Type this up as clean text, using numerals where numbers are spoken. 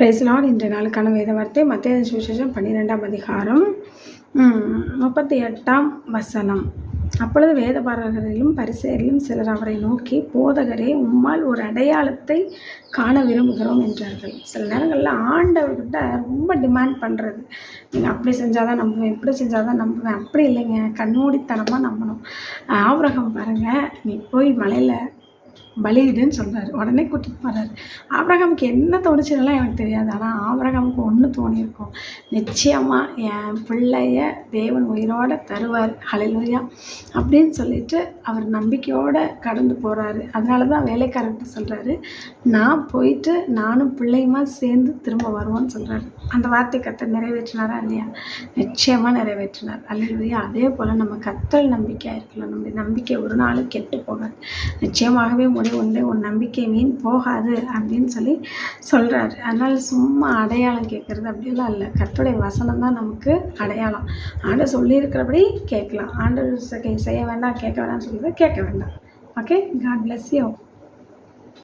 Price Lord. இன்றைய நாளுக்கான வேத வார்த்தை மத்தேயு சுவிசேஷம் 12ஆம் அதிகாரம் 38ஆம் வசனம். அப்பொழுது வேதபாரகரிலும் பரிசேயரிலும் சிலர் அவரை நோக்கி, போதகரே, உம்மால் ஒரு அடையாளத்தை காண விரும்புகிறோம் என்றார்கள். சில நேரங்களில் ஆண்டவர்கிட்ட ரொம்ப டிமாண்ட் பண்ணுறது, நீங்கள் அப்படி செஞ்சாதான் நம்புவேன், இப்படி செஞ்சாதான் நம்புவேன். அப்படி இல்லைங்க, கண்மூடித்தனமாக நம்பணும். ஆபிரகாம் பாருங்கள், நீ போய் மலையில் பலியிடுன்னு சொல்கிறாரு. உடனே கூட்டிகிட்டு போகிறாரு. ஆபிரகாமுக்கு என்ன தோணுச்சுன்னெல்லாம் எனக்கு தெரியாது. ஆனால் ஆபிரகாமுக்கு ஒன்று தோணியிருக்கும், நிச்சயமாக என் பிள்ளைய தேவன் உயிரோடு தருவார், ஹல்லேலூயா அப்படின்னு சொல்லிட்டு அவர் நம்பிக்கையோடு கடந்து போகிறாரு. அதனால தான் வேலைக்காரர்கிட்ட சொல்கிறாரு, நான் போயிட்டு நானும் பிள்ளையுமா சேர்ந்து திரும்ப வருவோன்னு சொல்கிறாரு. அந்த வார்த்தை கர்த்தர் நிறைவேற்றினாரா இல்லையா? நிச்சயமாக நிறைவேற்றினார், ஹல்லேலூயா. அதே போல் நம்ம கர்த்தர் நம்பிக்கையாக இருக்கலாம். நம்முடைய நம்பிக்கை ஒரு நாளும் கெட்டு போகாது. நிச்சயமாகவே முடிவு உண்டு, உன் நம்பிக்கை வீண் போகாது அப்படின்னு சொல்கிறாரு. அதனால் சும்மா அடையாளம் கேட்குறது அப்படிலாம் இல்லை. கர்த்தருடைய வசனம் தான் நமக்கு அடையாளம். ஆண்டவர் சொல்லியிருக்கிறபடி கேட்கலாம். ஆண்டவர் செய்ய வேண்டாம், கேட்க வேண்டாம்னு சொல்கிறத கேட்க வேண்டாம். Okay, god bless you.